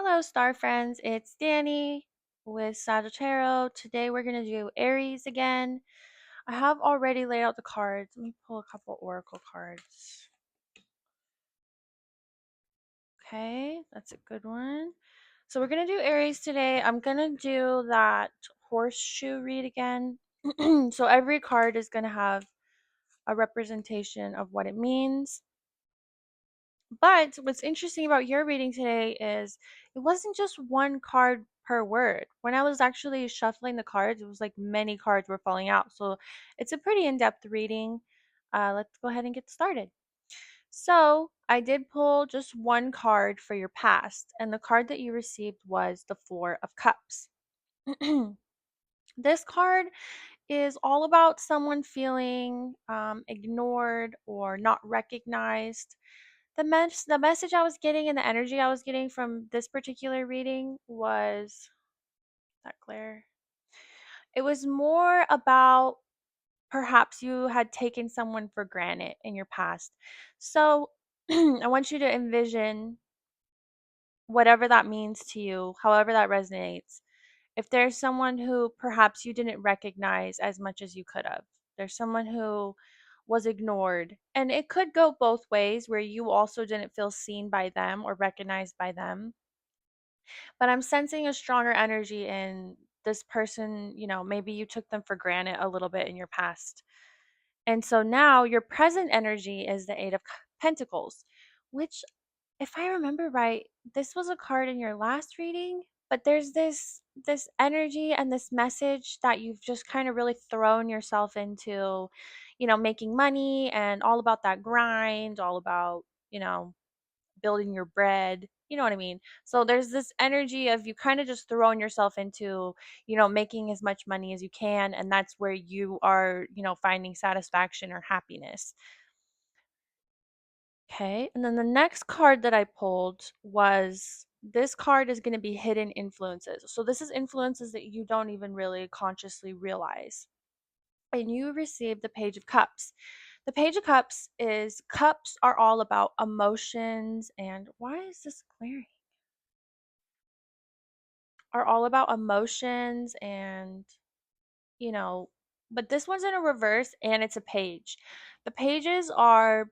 Hello, star friends. It's Danny with Sagittarius. Today we're going to do Aries again. I have already laid out the cards. Let me pull a couple oracle cards. Okay, that's a good one. So we're going to do Aries today. I'm going to do that horseshoe read again. So every card is going to have a representation of what it means. But what's interesting about your reading today is it wasn't just one card per word. When I was actually shuffling the cards, it was like many cards were falling out. So it's a pretty in-depth reading. Let's go ahead and get started. So I did pull just one card for your past, and the card that you received was the Four of Cups. This card is all about someone feeling ignored or not recognized. The message I was getting and the energy I was getting from this particular reading was that clear. It was more about perhaps you had taken someone for granted in your past. So I want you to envision whatever that means to you, however that resonates. If there's someone who perhaps you didn't recognize as much as you could have, there's someone who was ignored. And it could go both ways where you also didn't feel seen by them or recognized by them. But I'm sensing a stronger energy in this person, maybe you took them for granted a little bit in your past. And so now your present energy is the Eight of Pentacles, which, if I remember right, this was a card in your last reading, but there's this energy and this message that you've just kind of really thrown yourself into, making money and all about that grind, all about, building your bread. You know what I mean? So there's this energy of you kind of just throwing yourself into, making as much money as you can. And that's where you are, finding satisfaction or happiness. Okay. And then the next card that I pulled was this card is going to be hidden influences. So this is influences that you don't even really consciously realize. And you receive the Page of Cups. The Page of Cups is cups are all about emotions, and why is this clearing? Are all about emotions and, you know, but this one's in a reverse and it's a page. The pages are,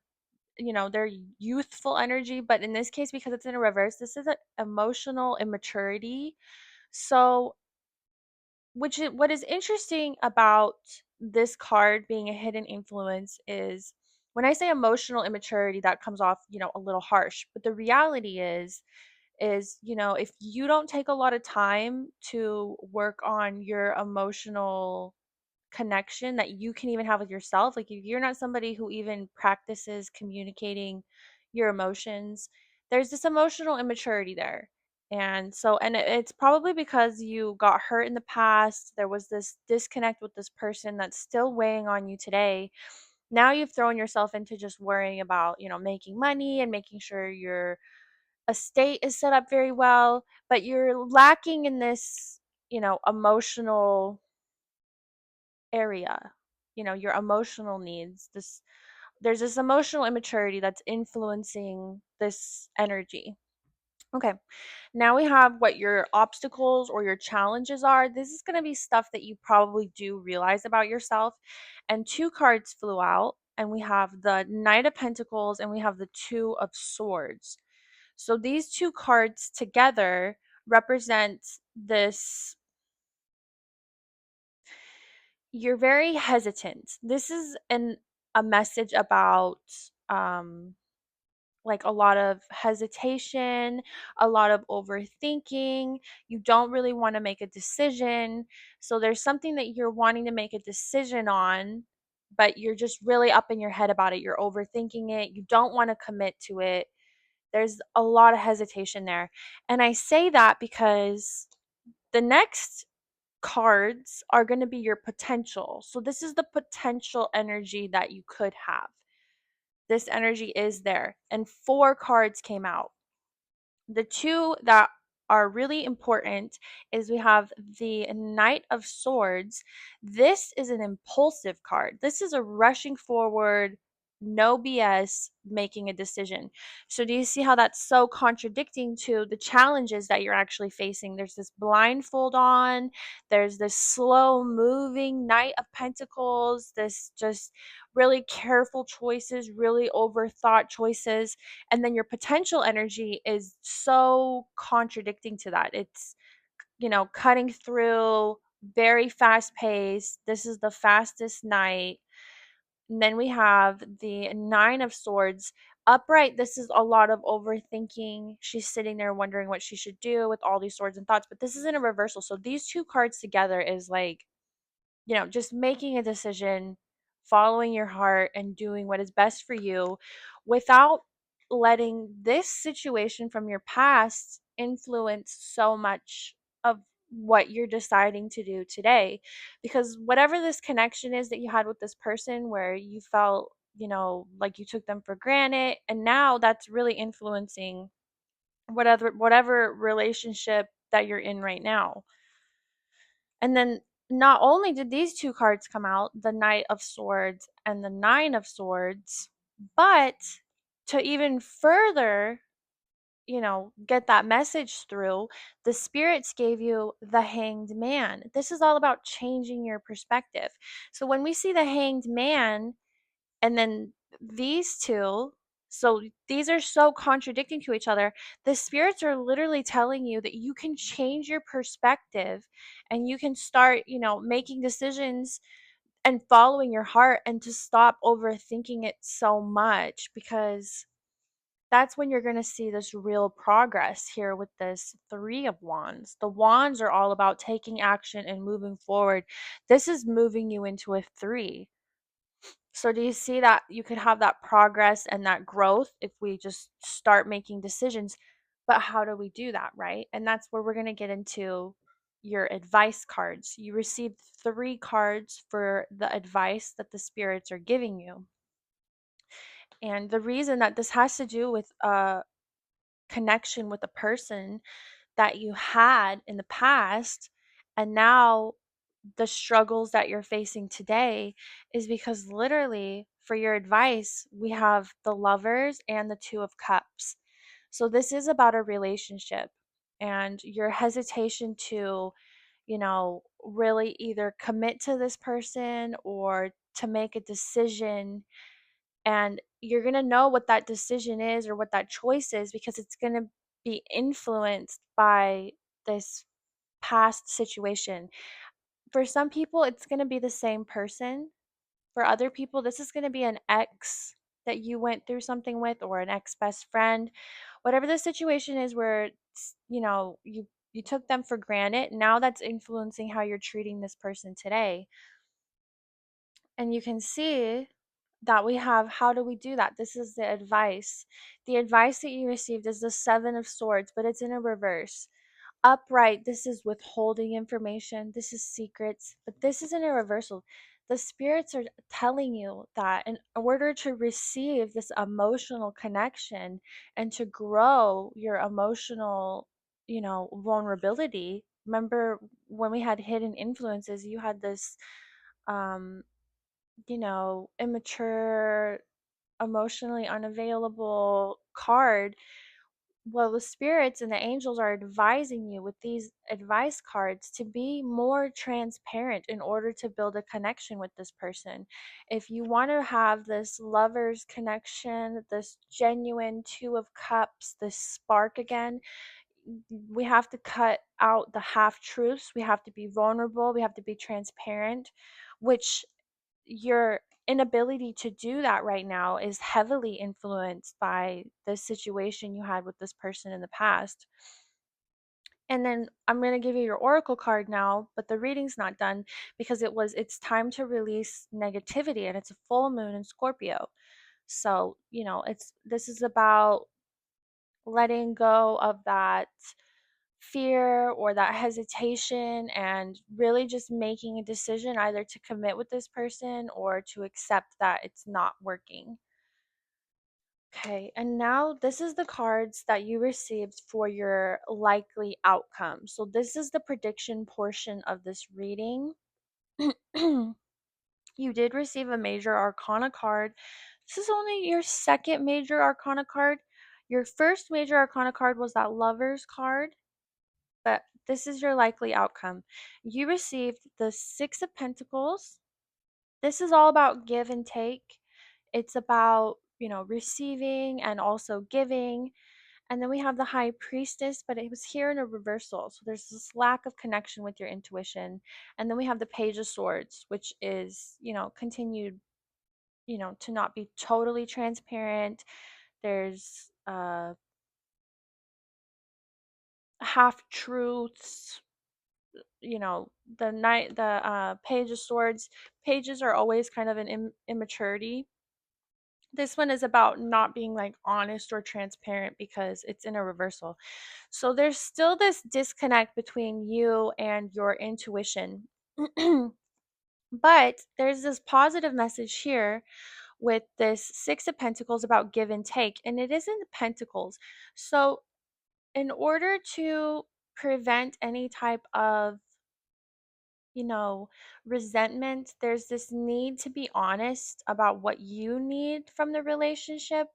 they're youthful energy, but in this case, because it's in a reverse, this is an emotional immaturity. So what is interesting about this card being a hidden influence is when I say emotional immaturity, that comes off, a little harsh. But the reality is, if you don't take a lot of time to work on your emotional connection that you can even have with yourself, like if you're not somebody who even practices communicating your emotions, there's this emotional immaturity there. And so, and it's probably because you got hurt in the past. There was this disconnect with this person that's still weighing on you today. Now you've thrown yourself into just worrying about, making money and making sure your estate is set up very well, but you're lacking in this, emotional area, your emotional needs. There's this emotional immaturity that's influencing this energy. Okay. Now we have what your obstacles or your challenges are. This is going to be stuff that you probably do realize about yourself. And two cards flew out, and we have the Knight of Pentacles and we have the Two of Swords. So these two cards together represent this. You're very hesitant. This is a message about um like a lot of hesitation, a lot of overthinking. You don't really want to make a decision. So there's something that you're wanting to make a decision on, but you're just really up in your head about it. You're overthinking it. You don't want to commit to it. There's a lot of hesitation there. And I say that because the next cards are going to be your potential. So this is the potential energy that you could have. This energy is there. And four cards came out. The two that are really important is we have the Knight of Swords. This is an impulsive card. This is a rushing forward, no BS, making a decision. So, do you see how that's so contradicting to the challenges that you're actually facing? There's this blindfold on, there's this slow moving Knight of Pentacles, this just really careful choices, really overthought choices. And then your potential energy is so contradicting to that. It's, cutting through, very fast paced. This is the fastest night. And then we have the Nine of Swords. Upright, this is a lot of overthinking. She's sitting there wondering what she should do with all these swords and thoughts, but this is in a reversal. So these two cards together is like, just making a decision, following your heart, and doing what is best for you without letting this situation from your past influence so much of what you're deciding to do today. Because whatever this connection is that you had with this person where you felt, like you took them for granted, and now that's really influencing whatever relationship that you're in right now. And then not only did these two cards come out, the Knight of Swords and the Nine of Swords, but to even further, get that message through, the spirits gave you the Hanged Man. This is all about changing your perspective. So when we see the Hanged Man and then these two, so these are so contradicting to each other. The spirits are literally telling you that you can change your perspective and you can start, making decisions and following your heart, and to stop overthinking it so much, because that's when you're going to see this real progress here with this Three of Wands. The wands are all about taking action and moving forward. This is moving you into a three. So do you see that you could have that progress and that growth if we just start making decisions? But how do we do that, right? And that's where we're going to get into your advice cards. You received 3 cards for the advice that the spirits are giving you. And the reason that this has to do with a connection with a person that you had in the past, and now the struggles that you're facing today, is because literally for your advice, we have the Lovers and the Two of Cups. So this is about a relationship and your hesitation to, really either commit to this person or to make a decision. And you're going to know what that decision is or what that choice is because it's going to be influenced by this past situation. For some people, it's going to be the same person. For other people, this is going to be an ex that you went through something with, or an ex best friend. Whatever the situation is where you took them for granted, now that's influencing how you're treating this person today. And you can see that we have, how do we do that? This is the advice. The advice that you received is the Seven of Swords, but it's in a reverse. Upright, this is withholding information, this is secrets, but this isn't a reversal. The spirits are telling you that in order to receive this emotional connection and to grow your emotional, vulnerability. Remember when we had hidden influences, you had this, um, immature, emotionally unavailable card. Well, the spirits and the angels are advising you with these advice cards to be more transparent in order to build a connection with this person. If you want to have this lover's connection, this genuine Two of Cups, this spark again, we have to cut out the half truths. We have to be vulnerable. We have to be transparent, which your inability to do that right now is heavily influenced by the situation you had with this person in the past. And then I'm going to give you your oracle card now, but the reading's not done because it's time to release negativity, and it's a full moon in Scorpio. So, this is about letting go of that fear or that hesitation and really just making a decision either to commit with this person or to accept that it's not working. Okay, and now this is the cards that you received for your likely outcome. So this is the prediction portion of this reading. You did receive a major arcana card This is only your second major arcana card. Your first major arcana card was that Lover's card, but this is your likely outcome. You received the Six of Pentacles. This is all about give and take. It's about, receiving and also giving. And then we have the High Priestess, but it was here in a reversal. So there's this lack of connection with your intuition. And then we have the Page of Swords, which is, continued, to not be totally transparent. There's half truths. The Page of Swords, pages are always kind of an immaturity. This one is about not being like honest or transparent because it's in a reversal. So there's still this disconnect between you and your intuition. But there's this positive message here with this Six of Pentacles about give and take, and it isn't the Pentacles. So, in order to prevent any type of you know, resentment, there's this need to be honest about what you need from the relationship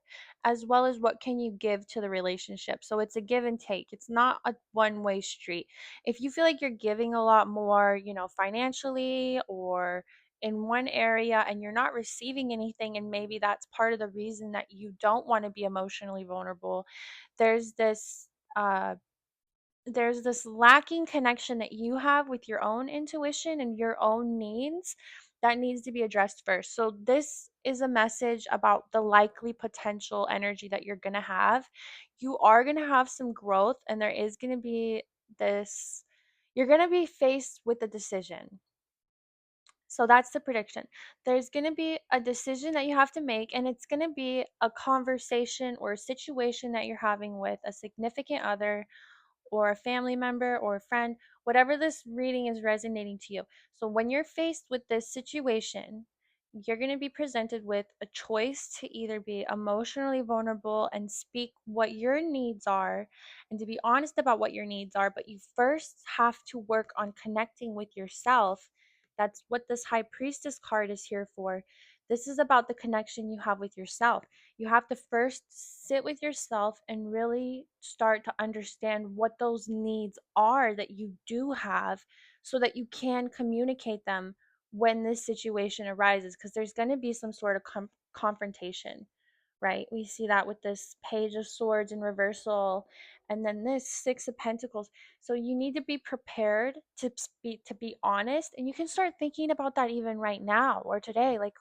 as well as what can you give to the relationship. So it's a give and take. It's not a one-way street. If you feel like you're giving a lot more, financially or in one area and you're not receiving anything and maybe that's part of the reason that you don't want to be emotionally vulnerable, there's this there's this lacking connection that you have with your own intuition and your own needs that needs to be addressed first. So, this is a message about the likely potential energy that you're going to have. You are going to have some growth, and there is going to be this, you're going to be faced with a decision. So that's the prediction. There's going to be a decision that you have to make, and it's going to be a conversation or a situation that you're having with a significant other or a family member or a friend, whatever this reading is resonating to you. So when you're faced with this situation, you're going to be presented with a choice to either be emotionally vulnerable and speak what your needs are and to be honest about what your needs are, but you first have to work on connecting with yourself. That's what this High Priestess card is here for. This is about the connection you have with yourself. You have to first sit with yourself and really start to understand what those needs are that you do have so that you can communicate them when this situation arises, because there's going to be some sort of confrontation, right? We see that with this Page of Swords in reversal and then this Six of Pentacles. So you need to be prepared to be honest, and you can start thinking about that even right now or today, like,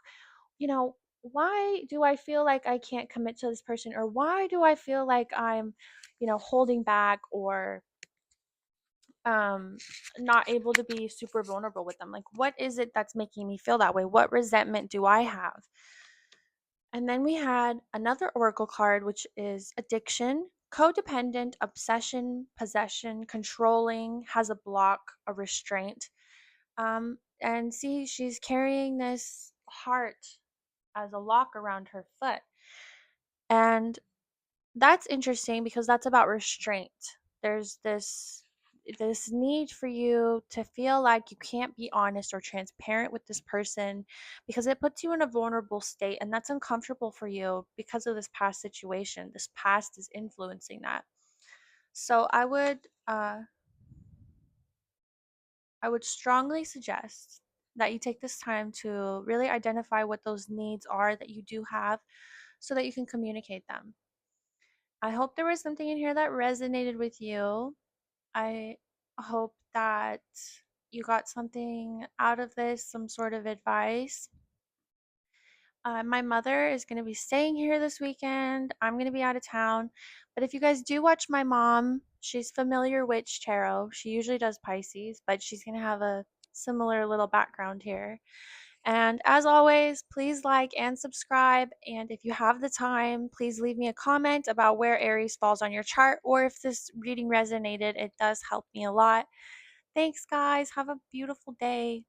why do I feel like I can't commit to this person? Or why do I feel like I'm, holding back or um not able to be super vulnerable with them? Like, what is it that's making me feel that way? What resentment do I have? And then we had another oracle card, which is addiction, codependent, obsession, possession, controlling, has a block, a restraint. And see, she's carrying this heart as a lock around her foot. And that's interesting because that's about restraint. There's this need for you to feel like you can't be honest or transparent with this person because it puts you in a vulnerable state, and that's uncomfortable for you because of this past situation. This past is influencing that. So I would strongly suggest that you take this time to really identify what those needs are that you do have so that you can communicate them. I hope there was something in here that resonated with you. I hope that you got something out of this, some sort of advice. My mother is going to be staying here this weekend. I'm going to be out of town. But if you guys do watch my mom, she's Familiar Witch Tarot. She usually does Pisces, but she's going to have a similar little background here. And as always, please like and subscribe. And if you have the time, please leave me a comment about where Aries falls on your chart, or if this reading resonated. It does help me a lot. Thanks, guys. Have a beautiful day.